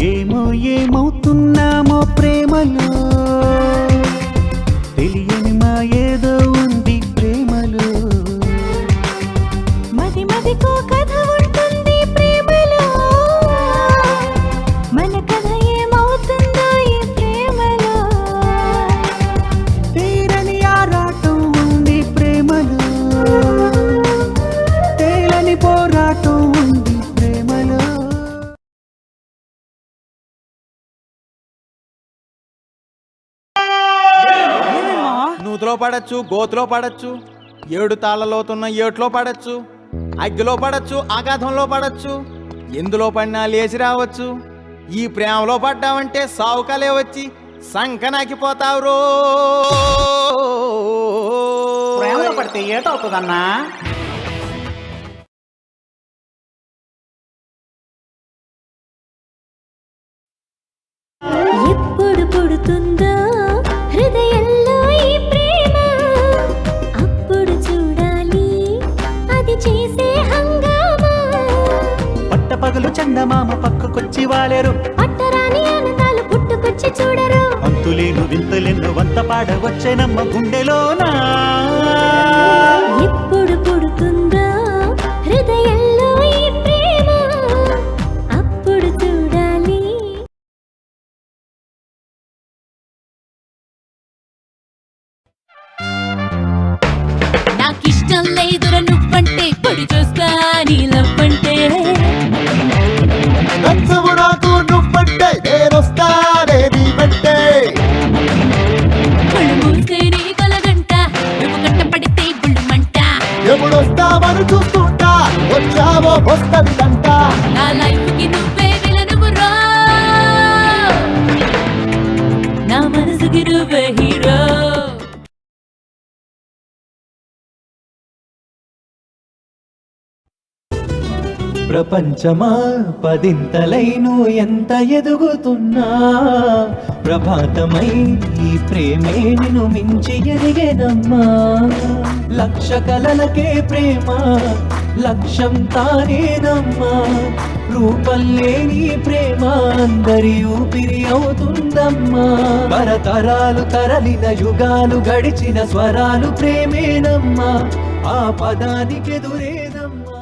ఏమో ఏమవుతున్నామో ప్రేమలో, తెలియని మా ఏదో ఉంది ప్రేమలో. మది మదికో కథ ఉంటుంది ప్రేమలో, మన కథ ఏమవుతుందో ఈ ప్రేమలో. తీరని ఆరాటం ఉంది ప్రేమలో, తేలని పోరాటం ఉంది ప్రేమలో. నూతిలో పడచ్చు, గోతులో పడచ్చు, 7 తాళ్లలోతున్న ఏట్లో పడచ్చు, అగ్గిలో పడచ్చు, ఆఘాతంలో పడచ్చు, ఎందులో పడినా లేచి రావచ్చు. ఈ ప్రేమలో పడ్డావంటే సావుకలే వచ్చి సంకనాకిపోతావు రో. ప్రేమలో పడితే ఏటవుతుందన్నా? ఎప్పుడు పుడుతుందో హృదయంలో ఈ ప్రేమ, అప్పుడు చూడాలి అది చేసే హంగామా. పట్టపగలు చందమామ పక్కకొచ్చి వాలేరు, పట్టరాని ఆనందాలు పుట్టుకొచ్చి చూడరు. అంతులేను వింతలెన్ను వంత పాడవచ్చేనమ్మ గుండెలోనా. ఎప్పుడు పుడుతుందో హృదయంలో ఈ ప్రేమ, అప్పుడు చూడాలి. నాకిష్టం లేదురా నువ్వంటే, పొడి చూస్తా నీ లవ్వంటే. నచ్చవు నాకు నువ్వంటే, నేనొస్తానే నీ వెంటే. కళ్ళు మూస్తే నీ కలగంట, నువ్వు కట్టపడితే బుళ్ళు మంట. ఎప్పుడొస్తావని చూస్తుంటా, వచ్చావో వస్తదంట. నా లైఫ్ కి నువ్వే విలనుగురా, నా మనసుకి నువ్వే హీరో. ప్రపంచమా పదింతలై నువ్వు ఎంత ఎదుగుతున్నా, ప్రభాతమై ఈ ప్రేమే నిన్ను మించి ఎదిగేనమ్మా. లక్ష కలలకే ప్రేమ లక్ష్యం తానేనమ్మా, రూపం లేని ప్రేమ అందరి ఊపిరి అవుతుందమ్మా. తరతరాలు తరలిన యుగాలు గడిచిన స్వరాలు ప్రేమేనమ్మా, ఆ పదానికెదురేనమ్మా.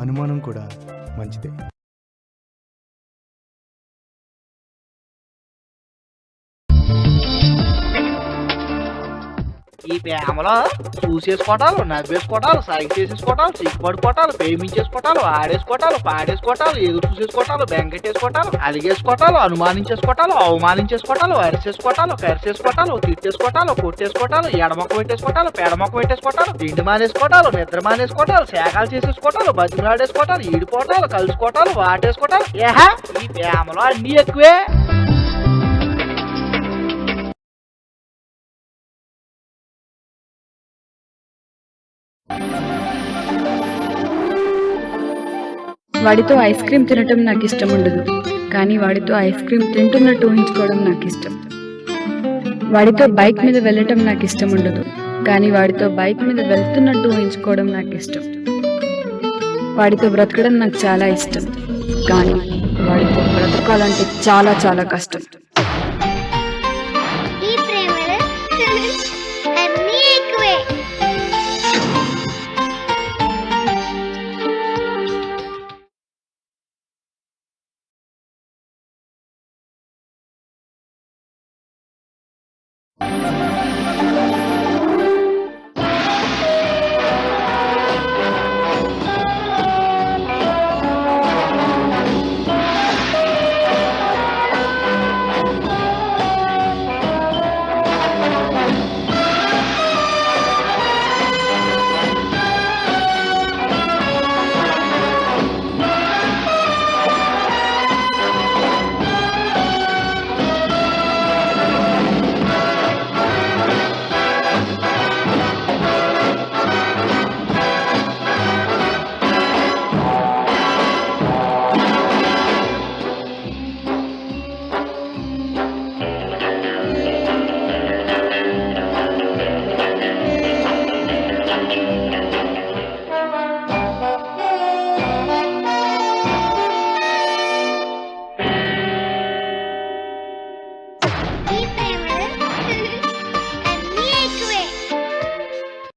అనుమానం కూడా మంచిదే. ఈ ప్రేమలో చూసేసుకోవటాలు, నవ్వేసుకోవటాలు, సైకి చేసేసుకోవటాలు, సిగ్గుపడుకోవటాలు, ప్రేమించేసుకోవటాలు, ఆడేసుకోవటాలు, పాడేసుకోవటాలు, ఎదురు చూసేసుకోవటాలు, బెంకెట్టేసుకోవటాలు, అలిగేసుకోవటాలు, అనుమానించేసుకోవటాలు, అవమానించేసుకోవటాలు, అరిసేసుకోవటాలు, కరిసేసుకోవటాలు, తిట్టేసుకోవటాలు, కొట్టేసుకోవటాలు, ఎడమొక్క పెట్టేసుకోవటాలు, పెడమొక్క పెట్టేసుకోవటాలు, తిండి మానేసుకోవటాలు, నిద్ర మానేసుకోవటాలు, శాఖలు చేసేసుకోవటాలు, బతిమలాడేసుకోవటాలు, ఈడిపోవటాలు, కలుసుకోవటాలు, వాటేసుకోవటాలు. ఏహా ఈ ప్రేమలో అన్నీ ఎక్కువే. వాడితో ఐస్ క్రీమ్ తినటం నాకు ఇష్టం ఉండదు, కానీ వాడితో ఐస్ క్రీమ్ తింటున్నట్టు ఊహించుకోవడం నాకు ఇష్టం. వాడితో బైక్ మీద వెళ్ళటం నాకు ఇష్టం ఉండదు, కానీ వాడితో బైక్ మీద వెళ్తున్నట్టు ఊహించుకోవడం నాకు ఇష్టం. వాడితో బ్రతకడం నాకు చాలా ఇష్టం, కానీ వాడితో బ్రతకాలంటే చాలా చాలా కష్టం.